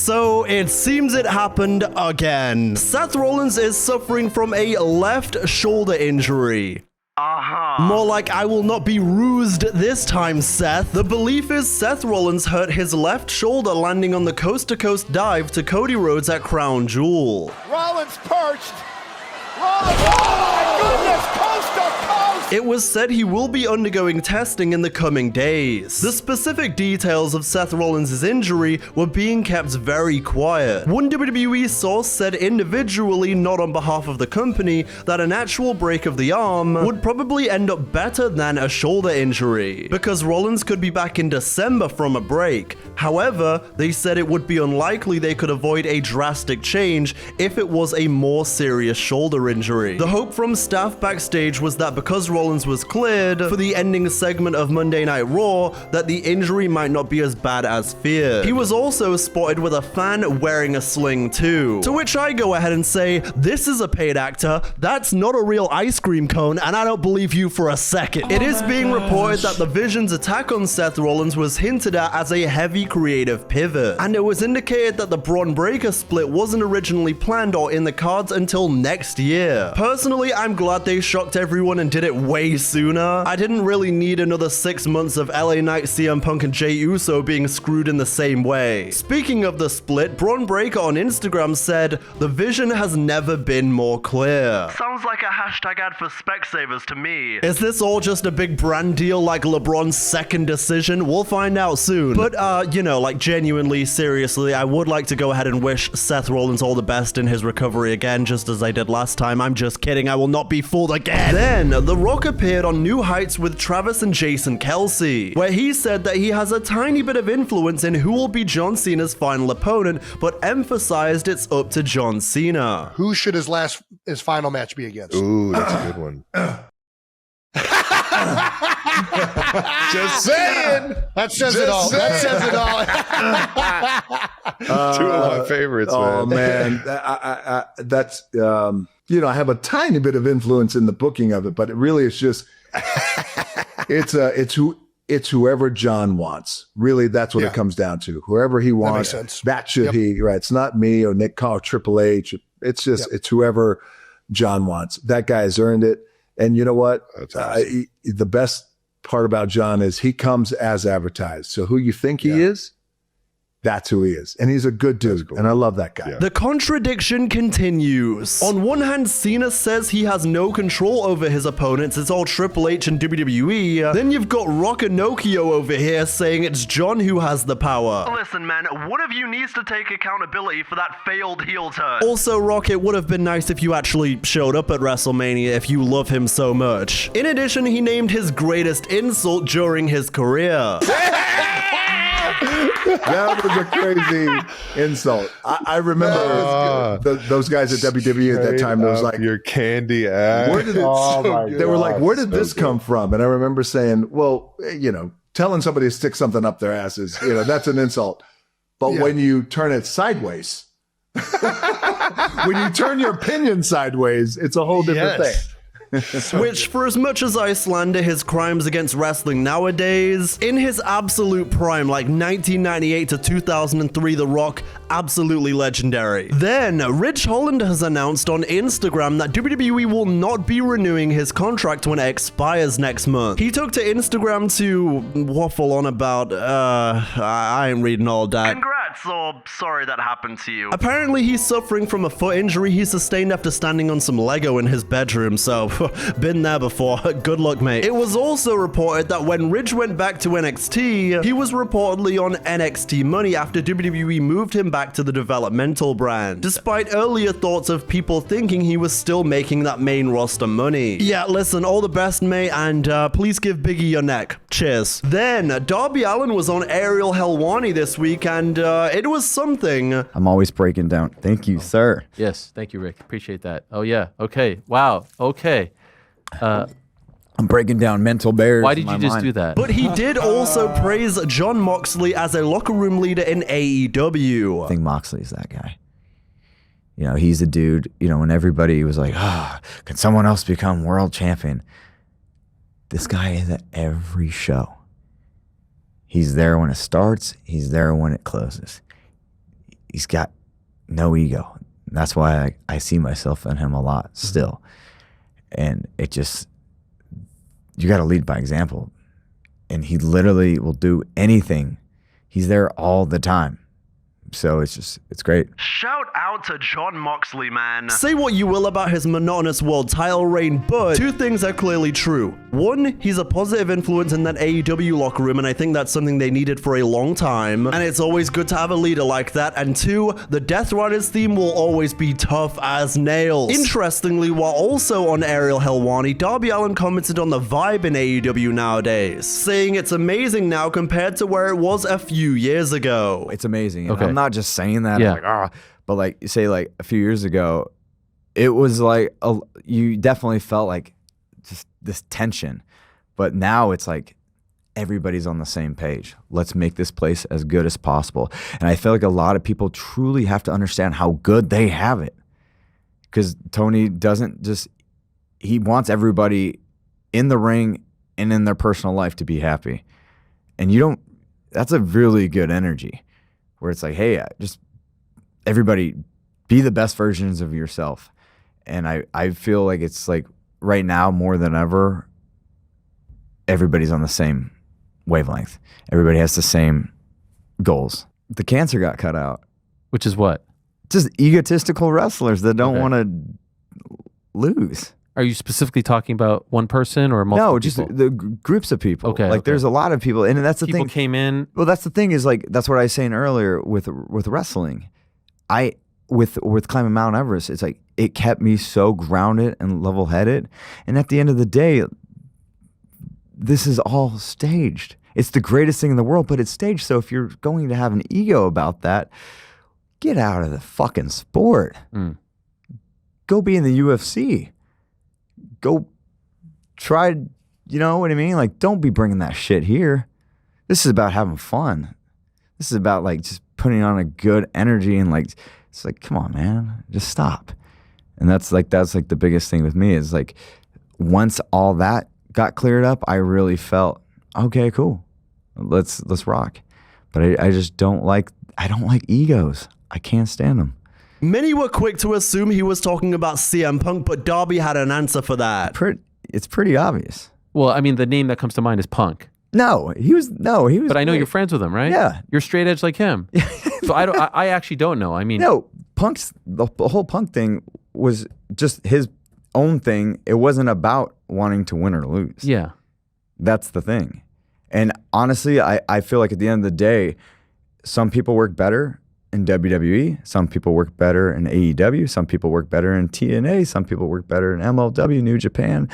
So it seems it happened again. Seth Rollins is suffering from a left shoulder injury. More like I will not be rused this time, Seth. The belief is Seth Rollins hurt his left shoulder landing on the coast-to-coast dive to Cody Rhodes at Crown Jewel. Rollins perched. Rollins, oh my goodness, coast to coast. It was said he will be undergoing testing in the coming days. The specific details of Seth Rollins' injury were being kept very quiet. One WWE source said individually, not on behalf of the company, that an actual break of the arm would probably end up better than a shoulder injury, because Rollins could be back in December from a break. However, they said it would be unlikely they could avoid a drastic change if it was a more serious shoulder injury. The hope from staff backstage was that because Rollins was cleared for the ending segment of Monday Night Raw, that the injury might not be as bad as feared. He was also spotted with a fan wearing a sling too. To which I go ahead and say, this is a paid actor, that's not a real ice cream cone, and I don't believe you for a second. It is being reported that the Vision's attack on Seth Rollins was hinted at as a heavy creative pivot, and it was indicated that the Braun Breaker split wasn't originally planned or in the cards until next year. Personally, I'm glad they shocked everyone and did it way sooner. I didn't really need another 6 months of LA Knight, CM Punk, and Jey Uso being screwed in the same way. Speaking of the split, Braun Breaker on Instagram said, "The vision has never been more clear." Sounds like a hashtag ad for Specsavers to me. Is this all just a big brand deal like LeBron's second decision? We'll find out soon. But, you know, like genuinely, seriously, I would like to go ahead and wish Seth Rollins all the best in his recovery again, just as I did last time. I'm just kidding. I will not be fooled again. Then, The Rock appeared on New Heights with Travis and Jason Kelsey, where he said that he has a tiny bit of influence in who will be John Cena's final opponent, but emphasized it's up to John Cena. Who should his final match be against? Ooh, that's a good one. Just saying. That says it all. That says it all. Two of my favorites, man. Oh, man. That's, you know, I have a tiny bit of influence in the booking of it, but it really is just, it's whoever John wants. Really, that's what it comes down to. Whoever he wants, that should he, right? It's not me or Nick Carr, Triple H. It's just, it's whoever John wants. That guy has earned it. And you know what? Awesome. The best part about John is he comes as advertised. So who you think he is, that's who he is. And he's a good dude. Cool. And I love that guy. Yeah. The contradiction continues. On one hand, Cena says he has no control over his opponents. It's all Triple H and WWE. Then you've got Rockinokio over here saying it's John who has the power. Listen, man, one of you needs to take accountability for that failed heel turn. Also, Rock, it would have been nice if you actually showed up at WrestleMania if you love him so much. In addition, he named his greatest insult during his career. That was a crazy insult. I remember those guys at WWE at that time. It was like your candy ass. Where did it? They were like, "Where did this come from?" And I remember saying, "Well, you know, telling somebody to stick something up their ass is, you know, that's an insult. But when you turn it sideways, when you turn your opinion sideways, it's a whole different thing." Which, for as much as I slander his crimes against wrestling nowadays, in his absolute prime, like 1998 to 2003, The Rock, absolutely legendary. Then, Rich Holland has announced on Instagram that WWE will not be renewing his contract when it expires next month. He took to Instagram to waffle on about, I ain't reading all that. Congrats, or sorry that happened to you. Apparently, he's suffering from a foot injury he sustained after standing on some Lego in his bedroom, so been there before. Good luck, mate. It was also reported that when Ridge went back to NXT, he was reportedly on NXT money after WWE moved him back to the developmental brand, despite earlier thoughts of people thinking he was still making that main roster money. Yeah, listen, all the best, mate, and please give Biggie your neck. Cheers. Then, Darby Allin was on Ariel Helwani this week, and it was something. I'm always breaking down. Thank you, sir. Yes, thank you, Rick. Appreciate that. Oh, yeah. Okay. Wow. Okay. I'm breaking down mental barriers. Why did you just do that? But he did also praise Jon Moxley as a locker room leader in AEW. I think Moxley's that guy. You know, he's a dude, you know, when everybody was like, can someone else become world champion? This guy is at every show. He's there when it starts. He's there when it closes. he's got no ego. That's why I see myself in him a lot still. And it just, you got to lead by example. And he literally will do anything. He's there all the time. So it's great. Shout out to John Moxley, man. Say what you will about his monotonous world title reign, but two things are clearly true. One, he's a positive influence in that AEW locker room, and I think that's something they needed for a long time, and it's always good to have a leader like that. And two, the Death Riders theme will always be tough as nails. Interestingly, while also on Ariel Helwani, Darby Allin commented on the vibe in AEW nowadays, saying it's amazing now compared to where it was a few years ago. It's amazing. Okay. I'm not just saying that, but like you say, like a few years ago, it was like you definitely felt like just this tension, but now it's like everybody's on the same page. Let's make this place as good as possible. And I feel like a lot of people truly have to understand how good they have it, because Tony doesn't just, he wants everybody in the ring and in their personal life to be happy, and that's a really good energy. Where it's like, hey, just everybody be the best versions of yourself. And I feel like it's like right now more than ever, everybody's on the same wavelength. Everybody has the same goals. The cancer got cut out. Which is what? Just egotistical wrestlers that don't want to lose. Are you specifically talking about one person or multiple No, just people? the groups of people. Okay, like there's a lot of people, and that's the People thing. came in. Well, that's the thing is like that's what I was saying earlier with wrestling. With climbing Mount Everest, it's like it kept me so grounded and level headed. And at the end of the day, this is all staged. It's the greatest thing in the world, but it's staged. So if you're going to have an ego about that, get out of the fucking sport. Go be in the UFC. Go try, you know what I mean? Like, don't be bringing that shit here. This is about having fun. This is about like just putting on a good energy and like, it's like, come on, man, just stop. And that's like the biggest thing with me is like, once all that got cleared up, I really felt, okay, cool. Let's rock. But I just don't like egos. I can't stand them. Many were quick to assume he was talking about CM Punk, but Darby had an answer for that. It's pretty obvious. Well, I mean, the name that comes to mind is Punk. No, he was. But I know you're friends with him, right? Yeah. You're straight edge like him. So I actually don't know. I mean, no, the whole Punk thing was just his own thing. It wasn't about wanting to win or lose. Yeah. That's the thing. And honestly, I feel like at the end of the day, some people work better in WWE, some people work better in AEW, some people work better in TNA, some people work better in MLW, New Japan.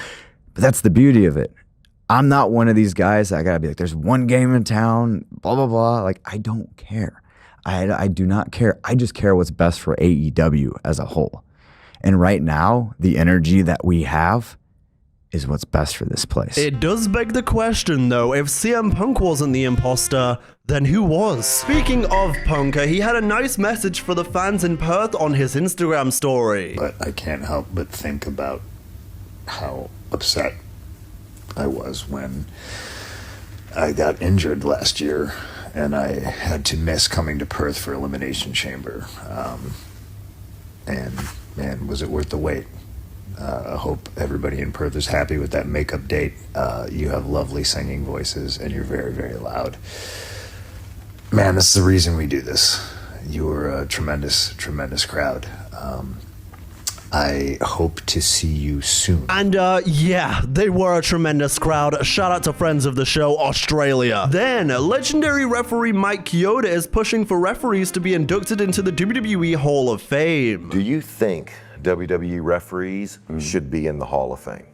But that's the beauty of it. I'm not one of these guys that I gotta be like, there's one game in town, blah, blah, blah. Like, I don't care. I do not care. I just care what's best for AEW as a whole. And right now, the energy that we have is what's best for this place. It does beg the question, though, if CM Punk wasn't the imposter, then who was? Speaking of Punk, he had a nice message for the fans in Perth on his Instagram story. But I can't help but think about how upset I was when I got injured last year and I had to miss coming to Perth for Elimination Chamber. And man, was it worth the wait? I hope everybody in Perth is happy with that makeup date. You have lovely singing voices and you're very, very loud. Man, this is the reason we do this. You were a tremendous, tremendous crowd. I hope to see you soon. And yeah, they were a tremendous crowd. Shout out to friends of the show, Australia. Then, legendary referee Mike Chioda is pushing for referees to be inducted into the WWE Hall of Fame. Do you think WWE referees should be in the Hall of Fame?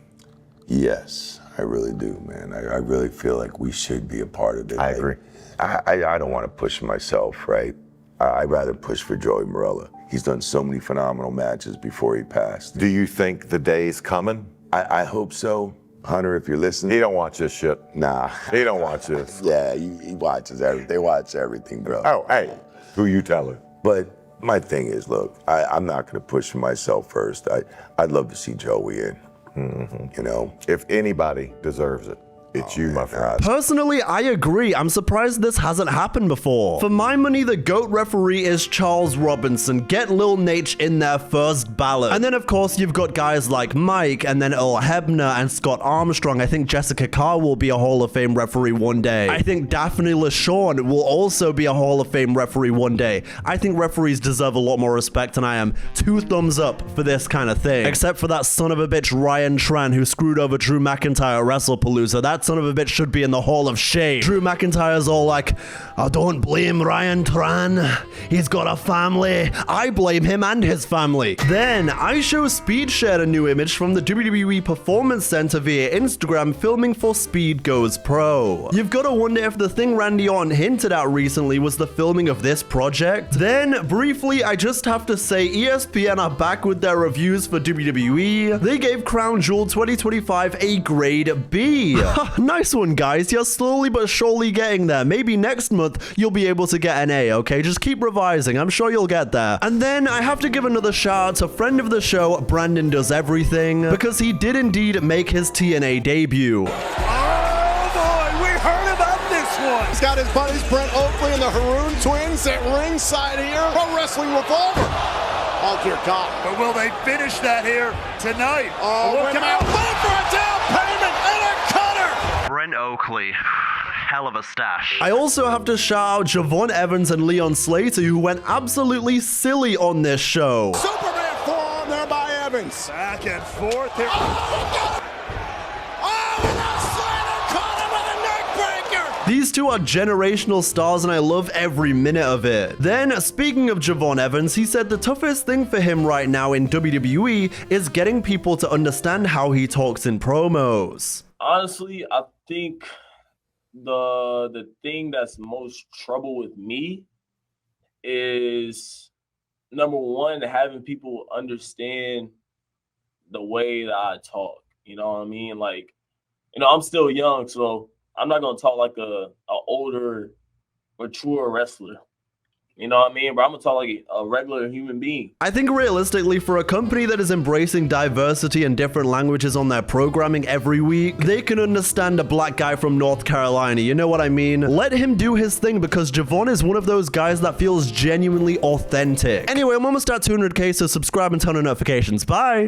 Yes, I really do, man. I really feel like we should be a part of it. I agree. I don't want to push myself, right? I'd rather push for Joey Morella. He's done so many phenomenal matches before he passed. Do you think the day's coming? I hope so. Hunter, if you're listening. He don't watch this shit. Nah. He don't watch this. Yeah, he watches everything. They watch everything, bro. Oh, hey, who you telling? But my thing is, look, I'm not going to push for myself first. I'd love to see Joey in, you know? If anybody deserves it, It's you, my friend. Personally, I agree. I'm surprised this hasn't happened before. For my money, the GOAT referee is Charles Robinson. Get Lil Nate in their first ballot. And then, of course, you've got guys like Mike, and then Earl Hebner and Scott Armstrong. I think Jessica Carr will be a Hall of Fame referee one day. I think Daphne LaShawn will also be a Hall of Fame referee one day. I think referees deserve a lot more respect, and I am 2 thumbs up for this kind of thing. Except for that son of a bitch Ryan Tran who screwed over Drew McIntyre at WrestlePalooza. That son of a bitch should be in the Hall of Shame. Drew McIntyre's all like, I don't blame Ryan Tran. He's got a family. I blame him and his family. Then, IShowSpeed shared a new image from the WWE Performance Center via Instagram filming for Speed Goes Pro. You've got to wonder if the thing Randy Orton hinted at recently was the filming of this project. Then, briefly, I just have to say ESPN are back with their reviews for WWE. They gave Crown Jewel 2025 a grade B. Nice one, guys. You're slowly but surely getting there. Maybe next month you'll be able to get an A, okay? Just keep revising. I'm sure you'll get there. And then I have to give another shout out to friend of the show, Brandon Does Everything, because he did indeed make his TNA debut. Oh boy, we heard about this one. He's got his buddies Brent Oakley and the Haroon twins at ringside here. Pro Wrestling Revolver. Oh dear God. But will they finish that here tonight? Oh, look out. Look for a down payment and a cutter. Brent Oakley. Hell of a stash. I also have to shout out Jevon Evans and Leon Slater, who went absolutely silly on this show. Superman forearm there by Evans. Back and forth here. These two are generational stars and I love every minute of it. Then, speaking of Jevon Evans, he said the toughest thing for him right now in WWE is getting people to understand how he talks in promos. Honestly, I think the thing that's most trouble with me is, number one, having people understand the way that I talk. You know what I mean? Like, I'm still young, so I'm not gonna talk like a older, mature wrestler. You know what I mean? But I'm gonna talk like a regular human being. I think realistically, for a company that is embracing diversity and different languages on their programming every week, they can understand a black guy from North Carolina. You know what I mean? Let him do his thing, because Jevon is one of those guys that feels genuinely authentic. Anyway, I'm almost at 200K, so subscribe and turn on notifications. Bye!